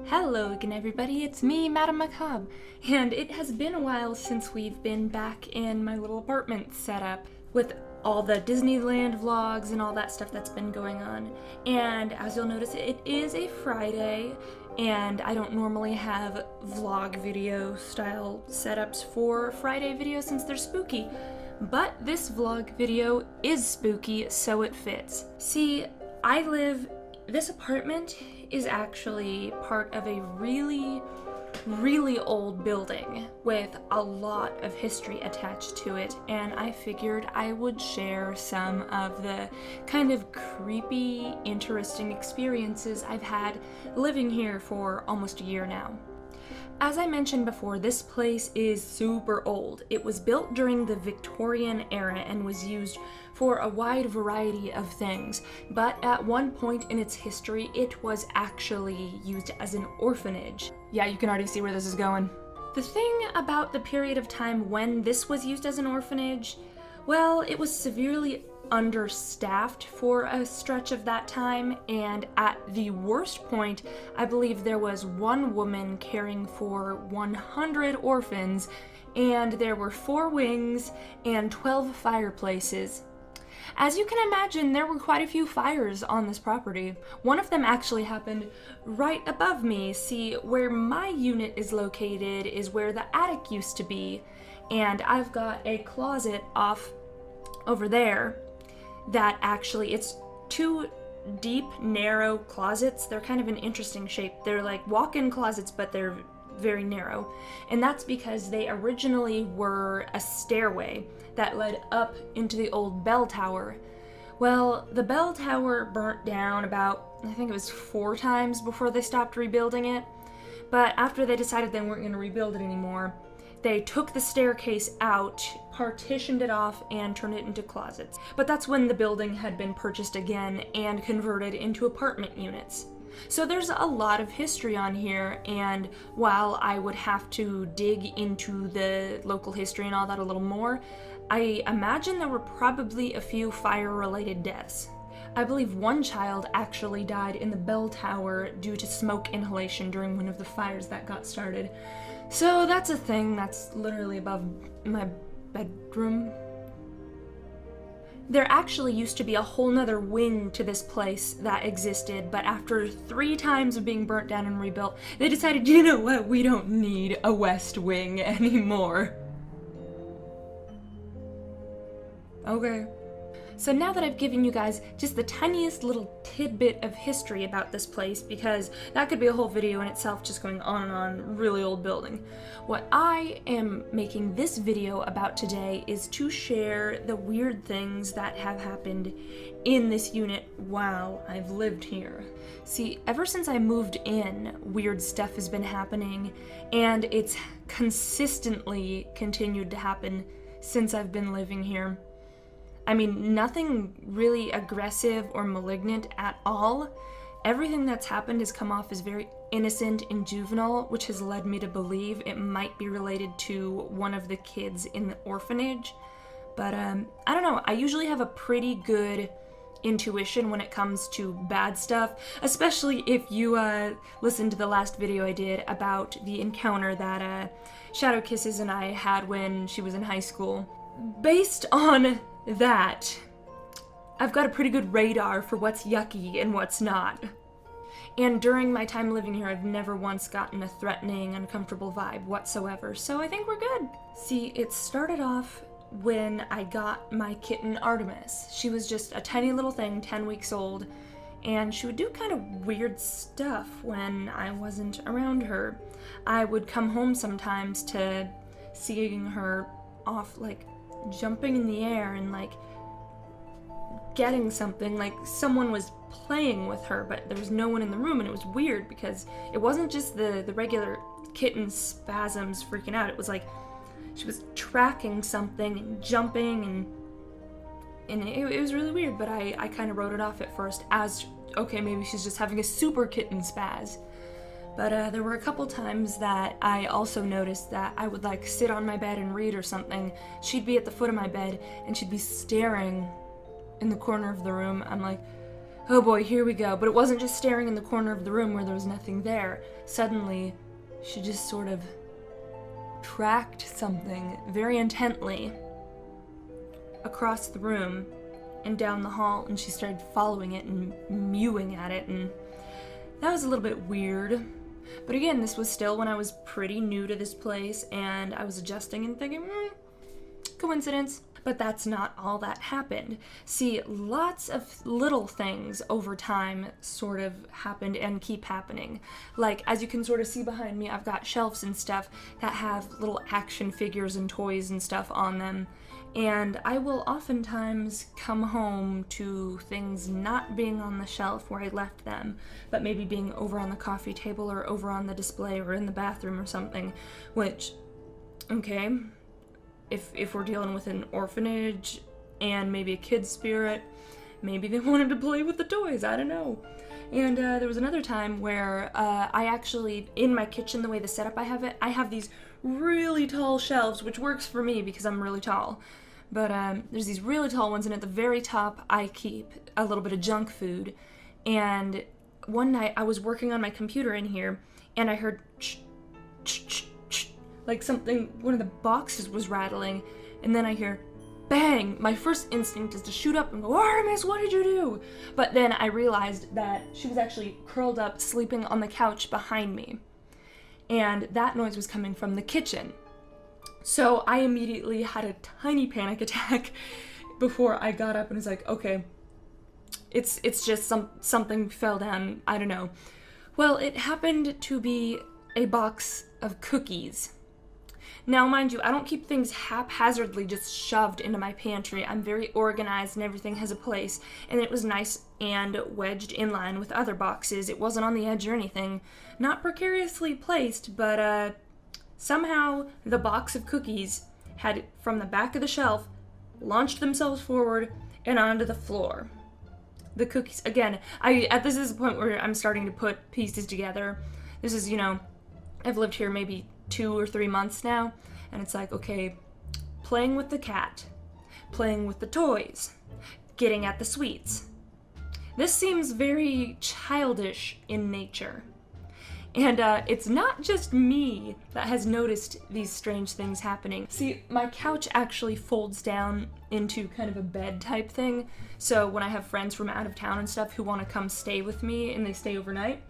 Hello again everybody, it's me, Madame Macabre, and it has been a while since we've been back in my little apartment setup with all the Disneyland vlogs and all that stuff that's been going on. And as you'll notice, it is a Friday, and I don't normally have vlog video style setups for Friday videos since they're spooky. But this vlog video is spooky, so it fits. See, this apartment is actually part of a really old building with a lot of history attached to it, and I figured I would share some of the kind of creepy, interesting experiences I've had living here for almost a year now. As I mentioned before, this place is super old. It was built during the Victorian era and was used for a wide variety of things, but at one point in its history, it was actually used as an orphanage. Yeah, you can already see where this is going. The thing about the period of time when this was used as an orphanage, well, it was severely understaffed for a stretch of that time, and at the worst point, I believe there was one woman caring for 100 orphans, and there were 4 wings and 12 fireplaces. As you can imagine, there were quite a few fires on this property. One of them actually happened right above me. See, where my unit is located is where the attic used to be, and I've got a closet off over there that actually, it's 2 deep, narrow closets. They're kind of an interesting shape. They're like walk-in closets, but they're very narrow. And that's because they originally were a stairway that led up into the old bell tower. Well, the bell tower burnt down about, I think it was 4 times before they stopped rebuilding it. But after they decided they weren't going to rebuild it anymore, they took the staircase out, partitioned it off, and turned it into closets. But that's when the building had been purchased again and converted into apartment units. So there's a lot of history on here, and while I would have to dig into the local history and all that a little more, I imagine there were probably a few fire-related deaths. I believe one child actually died in the bell tower due to smoke inhalation during one of the fires that got started. So that's a thing that's literally above my bedroom. There actually used to be a whole nother wing to this place that existed, but after 3 times of being burnt down and rebuilt, they decided, you know what, we don't need a west wing anymore. Okay. So now that I've given you guys just the tiniest little tidbit of history about this place, because that could be a whole video in itself just going on and on, really old building. What I am making this video about today is to share the weird things that have happened in this unit while I've lived here. See, ever since I moved in, weird stuff has been happening, and it's consistently continued to happen since I've been living here. I mean, nothing really aggressive or malignant at all. Everything that's happened has come off as very innocent and juvenile, which has led me to believe it might be related to one of the kids in the orphanage. But I don't know, I usually have a pretty good intuition when it comes to bad stuff, especially if you listened to the last video I did about the encounter that Shadow Kisses and I had when she was in high school. Based on that, I've got a pretty good radar for what's yucky and what's not. And during my time living here, I've never once gotten a threatening, uncomfortable vibe whatsoever, so I think we're good. See, it started off when I got my kitten Artemis. She was just a tiny little thing, 10 weeks old, and she would do kind of weird stuff when I wasn't around her. I would come home sometimes to seeing her off, like, jumping in the air and like getting something, like someone was playing with her, but there was no one in the room, and it was weird because it wasn't just the regular kitten spasms freaking out. It was like she was tracking something and jumping, and it was really weird, but I kind of wrote it off at first as, okay, maybe she's just having a super kitten spaz. But there were a couple times that I also noticed that I would like sit on my bed and read or something. She'd be at the foot of my bed and she'd be staring in the corner of the room. I'm like, oh boy, here we go. But it wasn't just staring in the corner of the room where there was nothing there. Suddenly, she just sort of tracked something very intently across the room and down the hall, and she started following it and mewing at it, and that was a little bit weird. But again, this was still when I was pretty new to this place, and I was adjusting and thinking, coincidence. But that's not all that happened. See, lots of little things over time sort of happened and keep happening. Like, as you can sort of see behind me, I've got shelves and stuff that have little action figures and toys and stuff on them. And I will oftentimes come home to things not being on the shelf where I left them, but maybe being over on the coffee table or over on the display or in the bathroom or something, which, okay, if we're dealing with an orphanage and maybe a kid's spirit, maybe they wanted to play with the toys, I don't know. And there was another time where I actually, in my kitchen, the way the setup I have it, I have these really tall shelves, which works for me because I'm really tall. But there's these really tall ones, and at the very top I keep a little bit of junk food. And one night I was working on my computer in here, and I heard like something, one of the boxes was rattling, and then I hear bang. My first instinct is to shoot up and go, Artemis, what did you do? But then I realized that she was actually curled up, sleeping on the couch behind me. And that noise was coming from the kitchen. So I immediately had a tiny panic attack before I got up and was like, okay, it's just something fell down, I don't know. Well, it happened to be a box of cookies. Now, mind you, I don't keep things haphazardly just shoved into my pantry. I'm very organized and everything has a place, and it was nice and wedged in line with other boxes. It wasn't on the edge or anything. Not precariously placed, but somehow the box of cookies had, from the back of the shelf, launched themselves forward and onto the floor. The cookies, again, this is the point where I'm starting to put pieces together. This is, I've lived here maybe 2 or 3 months now, and it's like, okay, playing with the cat, playing with the toys, getting at the sweets. This seems very childish in nature. And it's not just me that has noticed these strange things happening. See, my couch actually folds down into kind of a bed type thing, so when I have friends from out of town and stuff who want to come stay with me and they stay overnight,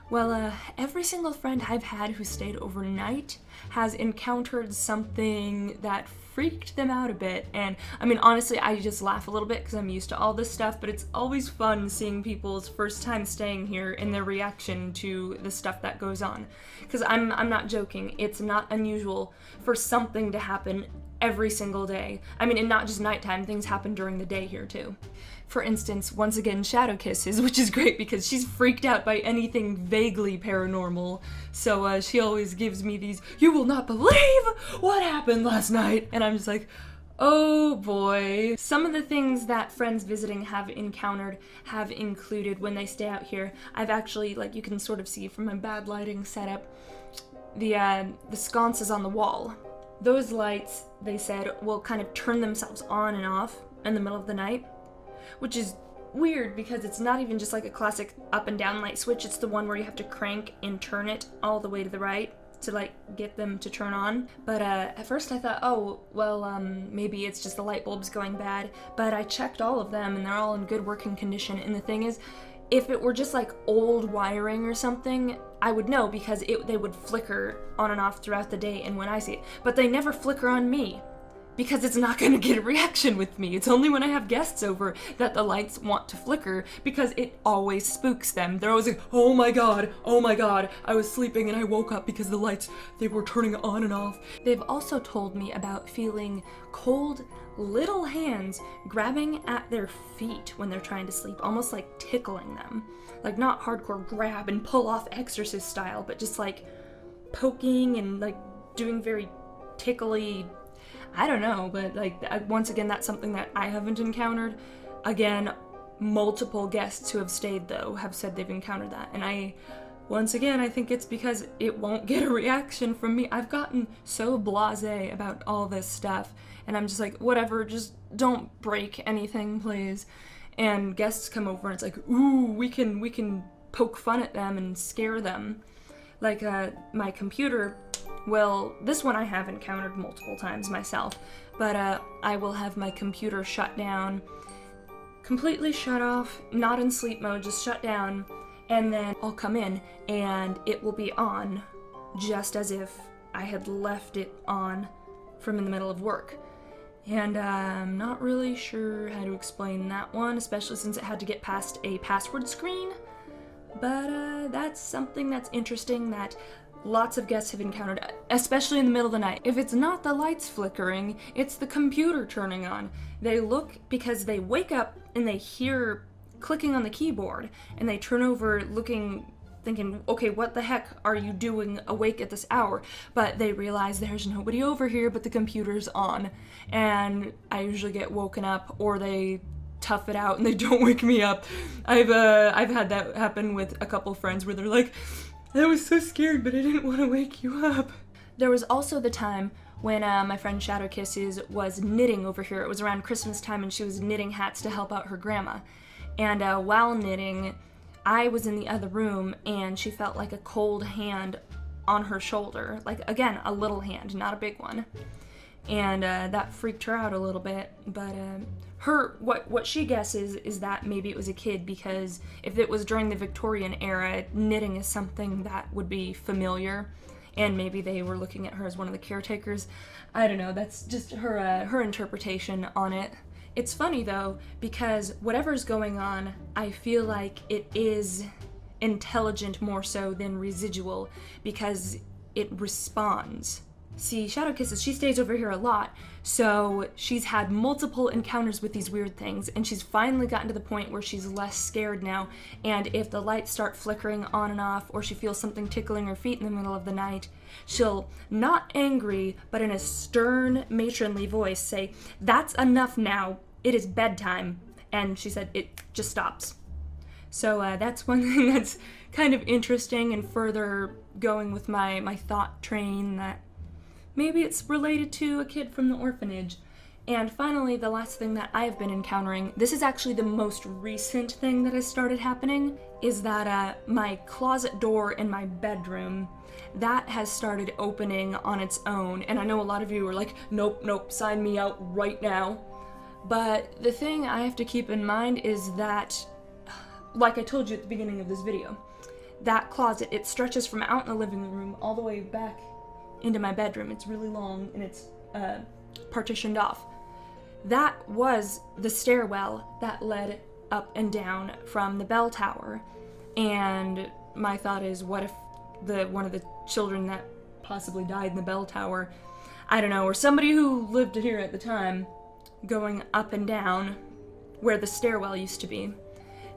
well, every single friend I've had who stayed overnight has encountered something that freaked them out a bit. And I mean, honestly, I just laugh a little bit because I'm used to all this stuff, but it's always fun seeing people's first time staying here and their reaction to the stuff that goes on. Because I'm not joking, it's not unusual for something to happen every single day. I mean, and not just nighttime, things happen during the day here too. For instance, once again, Shadow kisses, which is great because she's freaked out by anything vaguely paranormal. So she always gives me these, you will not believe what happened last night. And I'm just like, oh boy. Some of the things that friends visiting have encountered have included, when they stay out here, I've actually, like you can sort of see from my bad lighting setup, the sconces on the wall. Those lights, they said, will kind of turn themselves on and off in the middle of the night, which is weird because it's not even just like a classic up and down light switch. It's the one where you have to crank and turn it all the way to the right to like get them to turn on. But at first I thought, oh, well, maybe it's just the light bulbs going bad. But I checked all of them and they're all in good working condition. And the thing is, if it were just like old wiring or something, I would know because they would flicker on and off throughout the day and when I see it. But they never flicker on me because it's not going to get a reaction with me. It's only when I have guests over that the lights want to flicker because it always spooks them. They're always like, oh my god, I was sleeping and I woke up because the lights, they were turning on and off. They've also told me about feeling cold little hands grabbing at their feet when they're trying to sleep, almost like tickling them. Like not hardcore grab and pull off exorcist style, but just like poking and like doing very tickly, I don't know, but like once again, that's something that I haven't encountered. Again, multiple guests who have stayed though have said they've encountered that, and once again, I think it's because it won't get a reaction from me. I've gotten so blasé about all this stuff, and I'm just like, whatever, just don't break anything, please. and guests come over and it's like, ooh, we can poke fun at them and scare them. Like, my computer, well, this one I have encountered multiple times myself, but I will have my computer shut down, completely shut off, not in sleep mode, just shut down, and then I'll come in and it will be on just as if I had left it on from in the middle of work. And I'm not really sure how to explain that one, especially since it had to get past a password screen. But that's something that's interesting that lots of guests have encountered, especially in the middle of the night. If it's not the lights flickering, it's the computer turning on. They look because they wake up and they hear clicking on the keyboard, and they turn over looking, thinking, okay, what the heck are you doing awake at this hour? But they realize there's nobody over here, but the computer's on. And I usually get woken up, or they tough it out and they don't wake me up. I've had that happen with a couple friends where they're like, I was so scared, but I didn't want to wake you up. There was also the time when my friend Shadow Kisses was knitting over here. It was around Christmas time, and she was knitting hats to help out her grandma. And while knitting, I was in the other room, and she felt like a cold hand on her shoulder. Like, again, a little hand, not a big one. And that freaked her out a little bit. But what she guesses is that maybe it was a kid, because if it was during the Victorian era, knitting is something that would be familiar. And maybe they were looking at her as one of the caretakers. I don't know, that's just her interpretation on it. It's funny though, because whatever's going on, I feel like it is intelligent more so than residual, because it responds. See, Shadow Kisses, she stays over here a lot, so she's had multiple encounters with these weird things, and she's finally gotten to the point where she's less scared now, and if the lights start flickering on and off, or she feels something tickling her feet in the middle of the night, she'll, not angry, but in a stern, matronly voice, say, "That's enough now, it is bedtime," and she said it just stops. So that's one thing that's kind of interesting, and further going with my thought train that maybe it's related to a kid from the orphanage. And finally, the last thing that I have been encountering, this is actually the most recent thing that has started happening, is that my closet door in my bedroom, that has started opening on its own. And I know a lot of you are like, nope, sign me out right now. But the thing I have to keep in mind is that, like I told you at the beginning of this video, that closet, it stretches from out in the living room all the way back into my bedroom. It's really long, and it's partitioned off. That was the stairwell that led up and down from the bell tower. And my thought is, what if one of the children that possibly died in the bell tower, I don't know, or somebody who lived here at the time, going up and down where the stairwell used to be.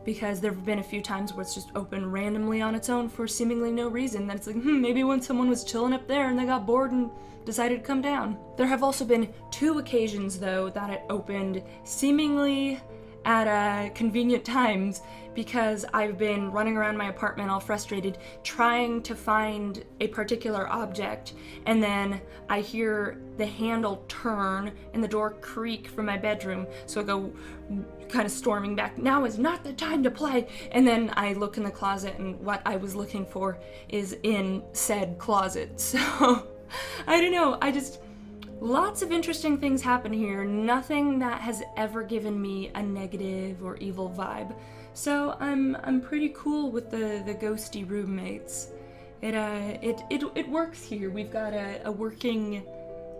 Because there have been a few times where it's just open randomly on its own for seemingly no reason. That it's like, maybe when someone was chilling up there and they got bored and decided to come down. There have also been 2 occasions, though, that it opened seemingly at convenient times, because I've been running around my apartment all frustrated, trying to find a particular object, and then I hear the handle turn and the door creak from my bedroom, so I go kind of storming back, now is not the time to play, and then I look in the closet, and what I was looking for is in said closet. So I don't know, lots of interesting things happen here, nothing that has ever given me a negative or evil vibe. So I'm pretty cool with the ghosty roommates. It works here. We've got a working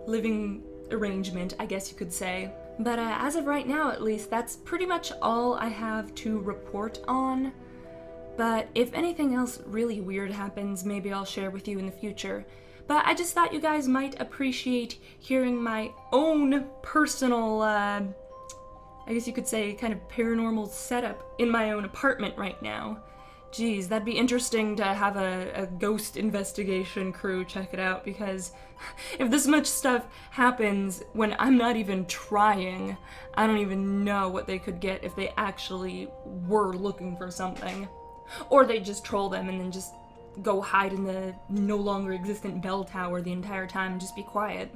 living arrangement, I guess you could say. But as of right now, at least, that's pretty much all I have to report on. But if anything else really weird happens, maybe I'll share with you in the future. But I just thought you guys might appreciate hearing my own personal, I guess you could say, kind of paranormal setup in my own apartment right now. Geez, that'd be interesting to have a ghost investigation crew check it out, because if this much stuff happens when I'm not even trying, I don't even know what they could get if they actually were looking for something. Or they just troll them and then just go hide in the no longer existent bell tower the entire time and just be quiet.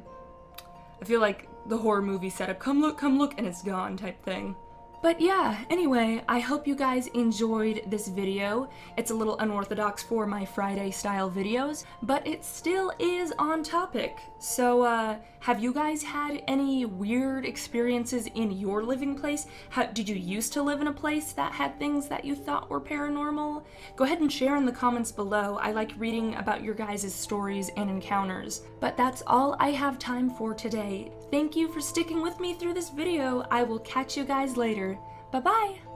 I feel like the horror movie setup, come look, and it's gone type thing. But yeah, anyway, I hope you guys enjoyed this video. It's a little unorthodox for my Friday style videos, but it still is on topic. So, have you guys had any weird experiences in your living place? Did you used to live in a place that had things that you thought were paranormal? Go ahead and share in the comments below. I like reading about your guys' stories and encounters. But that's all I have time for today. Thank you for sticking with me through this video. I will catch you guys later. Bye-bye!